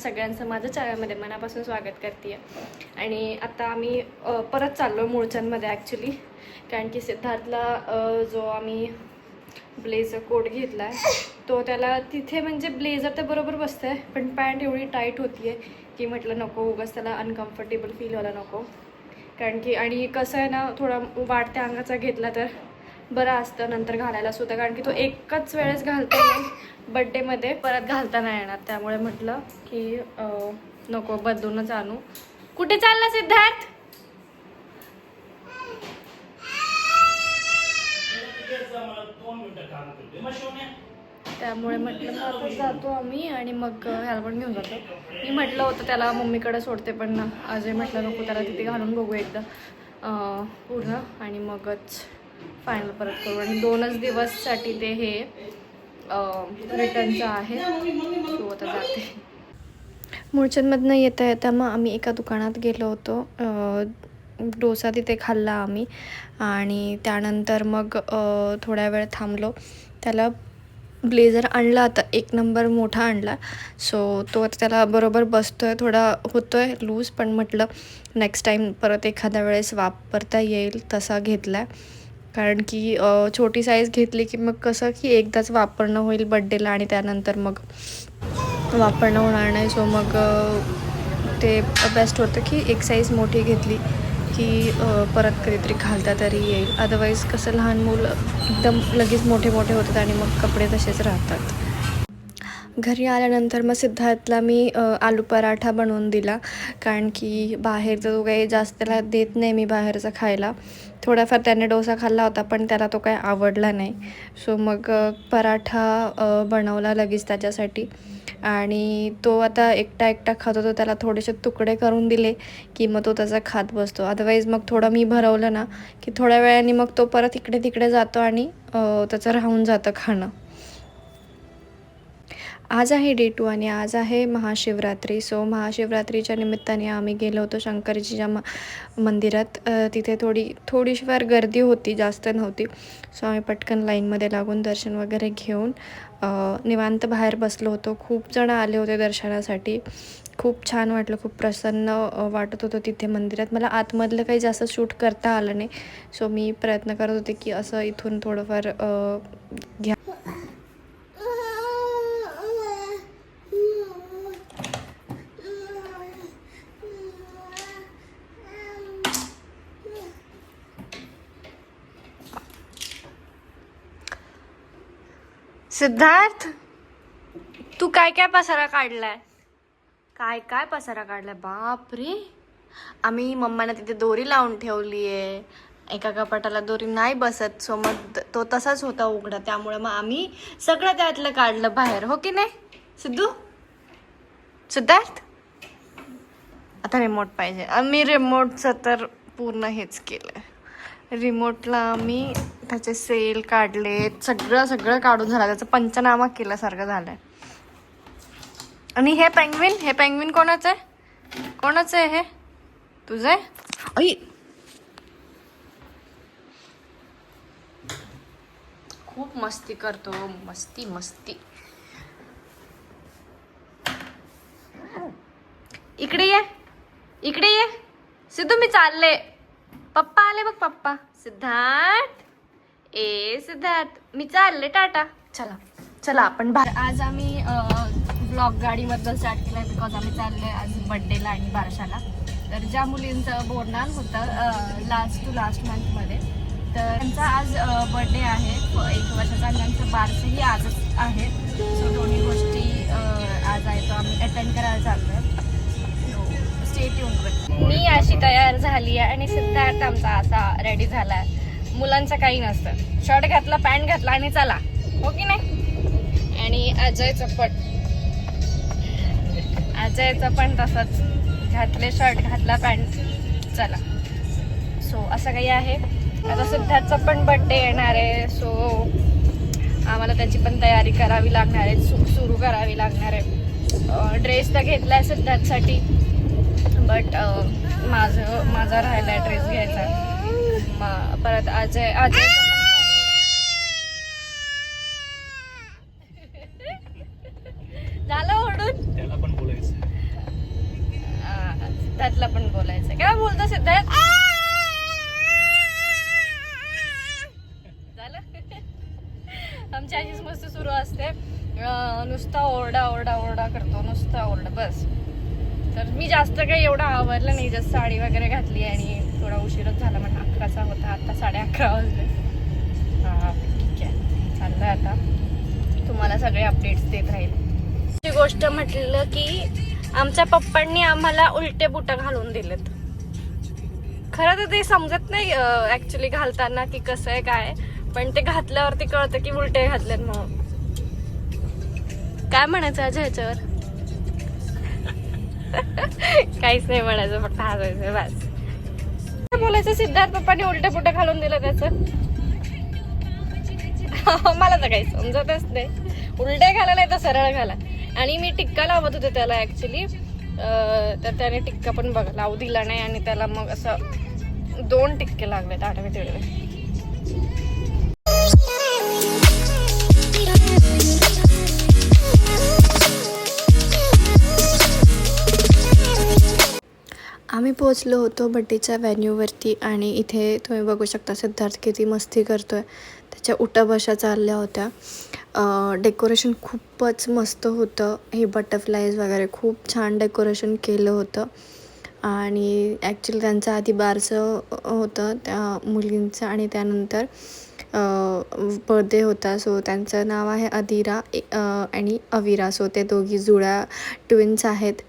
सगळ्यांचं माझ्या चॅनलमध्ये मनापासून स्वागत करते. आणि आता आम्ही परत चाललो मूळचंदमध्ये ॲक्च्युली, कारण की सिद्धार्थला जो आम्ही ब्लेझर कोट घेतला आहे तो त्याला तिथे म्हणजे ब्लेझर तर बरोबर बसतं आहे, पण पॅन्ट एवढी टाईट होती आहे की म्हटलं नको उगाच त्याला अनकम्फर्टेबल फील व्हायला नको. कारण की आणि कसं आहे ना, थोडा वाढत्या अंगाचा घेतला तर बरं असतं नंतर घालायला सुद्धा, कारण की तो एकच वेळेस घालता येईल, बड्डेमध्ये परत घालता नाही येणार. त्यामुळे म्हटलं की नको, बदलूनच आणू. कुठे चालला सिद्धार्थ? त्यामुळे म्हटलं आता जातो आम्ही आणि मग ह्याला पण घेऊन जातो. मी म्हटलं होतं त्याला मम्मीकडे सोडते, पण अजय म्हटलं नको, त्याला तिथे घालून बघू एकदा पूर्ण आणि मगच फायनल परत करू. आणि 2च दिवससाठी ते हे रिटर्नचं आहे, तो आता जाते. मूळचंदमधनं येता येता मग आम्ही एका दुकानात गेलो होतो. डोसा तिथे खाल्ला आम्ही आणि त्यानंतर मग थोड्या वेळ थांबलो. त्याला ब्लेझर आणला, आता 1 नंबर मोठा आणला. सो तो आता त्याला बरोबर बसतो आहे, थोडा होतो आहे लूज, पण म्हटलं नेक्स्ट टाईम परत एखाद्या वेळेस वापरता येईल तसा घेतला आहे. कारण की छोटी साईज घेतली की मग कसं की एकदाच वापरणं होईल बड्डेला आणि त्यानंतर मग वापरणं होणार नाही. सो मग ते बेस्ट होतं की एक साईज मोठी घेतली की परत कधीतरी घालता तरी येईल. अदरवाईज कसं लहान मुलं एकदम लगेच मोठे मोठे होतात आणि मग कपडे तसेच राहतात. घरी आल्यानंतर मग सिद्धार्थला मी आलू पराठा बनवून दिला, कारण की बाहेरचं तो काही जास्त त्याला देत नाही मी बाहेरचं खायला. थोडाफार त्याने डोसा खाल्ला होता पण त्याला तो काही आवडला नाही. सो मग पराठा बनवला लगेच त्याच्यासाठी आणि तो आता एकटा खात होता. त्याला थोडेसे तुकडे करून दिले की मग तो त्याचा खात बसतो. अदरवाईज मग थोडं मी भरवलं ना की थोड्या वेळाने मग तो परत इकडे तिकडे जातो आणि त्याचं राहून जातं खाणं. आज आहे डे 2 आणि आज आहे महाशिवरात्री. सो महाशिवरात्रीच्या निमित्ताने आम्ही गेलो होतो शंकरजीच्या मंदिरात. तिथे थोडीशी फार गर्दी होती, जास्त नव्हती. सो आम्ही पटकन लाईनमध्ये लागून दर्शन वगैरे घेऊन निवांत बाहेर बसलो होतो. खूप जण आले होते दर्शनासाठी. खूप छान वाटलं, खूप प्रसन्न वाटत होतं तिथे मंदिरात. मला आतमधलं काही जास्त शूट करता आलं नाही. सो मी प्रयत्न करत होते की असं इथून थोडंफार घ्या. सिद्धार्थ, तू काय काय पसारा काढलाय? काय पसारा काढलाय? बापरे, आम्ही मम्माने तिथे दोरी लावून ठेवली आहे. एका कपाटाला दोरी नाही बसत, सो मग तो तसाच होता उघडा. त्यामुळे मग आम्ही सगळं त्यातलं काढलं बाहेर, हो की नाही सिद्धार्थ? आता रिमोट पाहिजे. आम्ही रिमोटचं तर पूर्ण हेच केलंय. रिमोटला आम्ही त्याचे सेल काढले, सगळं काढून झालं, त्याचा पंचनामा केल्यासारखं झालंय. आणि हे पेंग्विन कोणाचं आहे? हे तुझं आहे? आई, खूप मस्ती करतो, मस्ती. इकडे ये सिद्धू, मी चालले. पप्पा आले बघ, पप्पा. सिद्धार्थ, मी चालले, टाटा. चला आपण बाहेर. आज आम्ही ब्लॉग गाडीबद्दल स्टार्ट केलाय बिकॉज आम्ही चाललोय आज बड्डेला आणि बारशाला. तर ज्या मुलींचं बोरनान होतं लास्ट मंथमध्ये, तर त्यांचा आज बड्डे आहे 1 वर्षाचा आणि त्यांचं बारसंही आजच आहे. सो दोन्ही गोष्टी आज आहे, तो आम्ही अटेंड करायला चाललोय. मी अशी तयार झाली आहे आणि सिद्धार्थ आमचा असा रेडी झालाय. मुलांचं काही नसतं, शर्ट घातला, पॅन्ट घातला आणि चला, हो की नाही? आणि अजयचं पण तसंच, घातले शर्ट, घातला पॅन्ट, चला. सो असं काही आहे. आता सिद्धार्थचा पण बड्डे येणार आहे, सो आम्हाला त्याची पण तयारी करावी लागणार आहे, सुरू करावी लागणार आहे. ड्रेस तर घेतलाय सिद्धार्थसाठी, बट माझा राहिला ड्रेस घ्यायचा. परत अजय झालं ओढून, त्याला पण बोलायचं. बोलायचं. काय बोलतो सिद्धार्थ? झालं. आमची अशीच मस्त सुरू असते, नुसता ओरडा ओरडा ओरडा करतो, नुसता ओरडा बस. तर मी जास्त काही एवढं आवरलं नाही, जस्ट साडी वगैरे घातली आणि थोडा उशीरच झाला, म्हणजे 11चा होता, आता 11:30 वाजले. हा ठीक आहे, चाललंय आता तुम्हाला सगळे अपडेट्स देत राहील. ती गोष्ट म्हटलं की आमच्या पप्पांनी आम्हाला उलटे बुट घालून दिलेत. खरं तर ते समजत नाही ऍक्च्युली घालताना की कसं आहे काय, पण ते घातल्यावरती कळतं की उलटे घातलेत म्हणून. काय म्हणायचं आज ह्याच्यावर? काहीच नाही म्हणायचं, फक्त हसायचं बस. बोलायचं सिद्धार्थ पप्पांनी उलटे बुट घालून दिलं त्याचं. मला तर काही समजतच नाही. उलटे घाला नाही तर सरळ घाला. आणि मी टिक्का लावत होते त्याला ऍक्च्युली, तर त्याने टिक्का पण बघा लावू दिला नाही आणि त्याला मग असं 2 टिक्के लागलेत आडवे तिडवे. आम्ही पोहोचलो होतो बड्डेच्या व्हेन्यूवरती आणि इथे तुम्ही बघू शकता सिद्धार्थ किती मस्ती करतोय. त्याच्या उठाबशा चालल्या होत्या. डेकोरेशन खूपच मस्त होतं. हे बटरफ्लाईज वगैरे खूप छान डेकोरेशन केलं होतं. आणि ॲक्च्युली त्यांचं आधी बारसं होतं त्या मुलींचं आणि त्यानंतर बर्थडे होता. सो त्यांचं नाव आहे अदिरा आणि अविरा. सो ते दोघी जुळ्या ट्विन्स आहेत.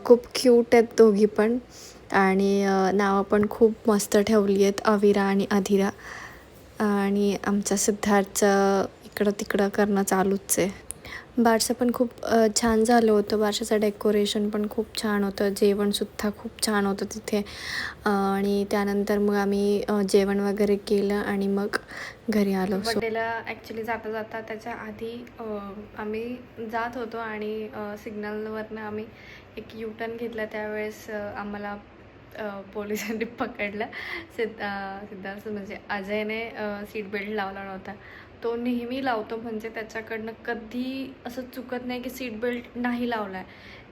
खूप क्यूट आहेत दोघी पण आणि नावं पण खूप मस्त ठेवली आहेत, अविरा आणि अधिरा. आणि आमच्या सिद्धार्थचं इकडं तिकडं करणं चालूच आहे. बारसं पण खूप छान झालं होतं. बारशाचं डेकोरेशन पण खूप छान होतं. जेवणसुद्धा खूप छान होतं तिथे. आणि त्यानंतर मग आम्ही जेवण वगैरे केलं आणि मग घरी आलो. बड्डेला ॲक्च्युली जाता जाता त्याच्या आधी आम्ही जात होतो आणि सिग्नलवरनं आम्ही एक U-टर्न घेतला. त्यावेळेस आम्हाला पोलिसांनी पकडलं. सिद्धार्थ म्हणजे अजयने सीट बेल्ट लावला नव्हता. तो नेहमी लावतो, म्हणजे त्याच्याकडनं कधी असं चुकत नाही की सीट बेल्ट नाही लावला आहे.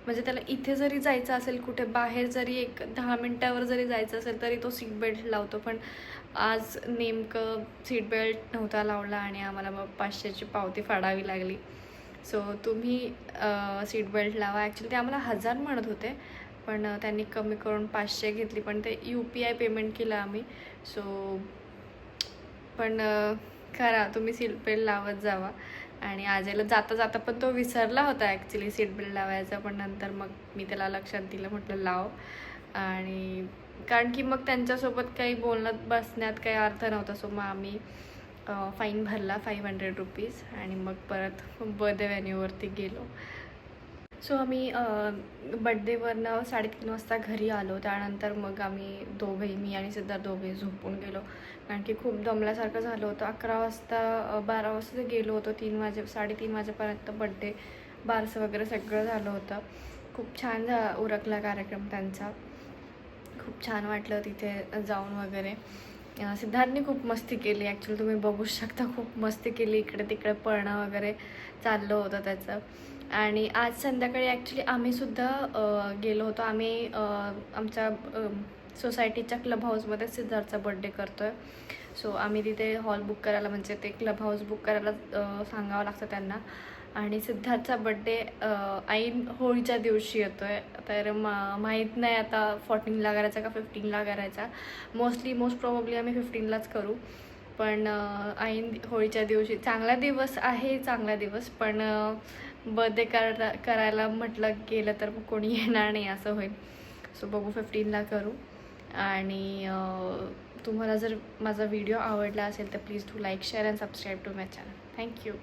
म्हणजे त्याला इथे जरी जायचं असेल, कुठे बाहेर जरी एक 10 मिनटावर जरी जायचं असेल तरी तो सीट बेल्ट लावतो. पण आज नेमकं सीट बेल्ट नव्हता लावला आणि आम्हाला मग 500ची पावती फाडावी लागली. सो तुम्ही सीट बेल्ट लावा. ॲक्च्युली ते आम्हाला 1000 म्हणत होते, पण त्यांनी कमी करून 500 घेतली. पण ते UPI पेमेंट केलं आम्ही. सो पण करा तुम्ही सीट बेल्ट लावत जावा. आणि आजयला जाता जाता पण तो विसरला होता ॲक्च्युली सीट बेल्ट लावायचा, पण नंतर मग मी त्याला लक्षात दिलं, म्हटलं लाव. आणि कारण की मग त्यांच्यासोबत काही बोलण्यात बसण्यात काही अर्थ नव्हता. सो मग आम्ही फाईन भरला 500 रुपीज आणि मग परत बर्थडे व्हेन्यूवरती गेलो. सो आम्ही बड्डेवरनं 3:30 वाजता घरी आलो. त्यानंतर मग आम्ही दोघंही, मी आणि सिद्धार्थ दोघे झोपून गेलो, कारण की खूप दमल्यासारखं झालं होतं. 11 वाजता 12 वाजता गेलो होतो. 3:30 वाजेपर्यंत बड्डे बारसं वगैरे सगळं झालं होतं. खूप छान उरकला कार्यक्रम त्यांचा. खूप छान वाटलं तिथे जाऊन वगैरे. सिद्धार्थने खूप मस्ती केली ॲक्च्युली, तुम्ही बघू शकता. खूप मस्ती केली, इकडे तिकडे पळणं वगैरे चाललं होतं त्याचं. आणि आज संध्याकाळी ॲक्च्युली आम्हीसुद्धा गेलो होतो. आम्ही आमच्या सोसायटीच्या क्लब हाऊसमध्ये सिद्धार्थचा बड्डे करतो आहे. सो आम्ही तिथे हॉल बुक करायला, म्हणजे ते क्लब हाऊस बुक करायला सांगावं लागतं त्यांना. आणि सिद्धार्थचा बड्डे ऐन होळीच्या दिवशी येतो आहे. तर माहीत नाही आता 14ला करायचा का 15ला करायचा. मोस्ट प्रॉबेबली आम्ही 15लाच करू. पण ऐन होळीच्या दिवशी चांगला दिवस आहे, चांगला दिवस. पण बर्थडे करायला म्हटलं गेलं तर मग कोणी येणार नाही, असं होईल. सो बघू 15ला करू. आणि तुम्हाला जर माझा व्हिडिओ आवडला असेल तर please do like, share and subscribe to my channel. Thank you.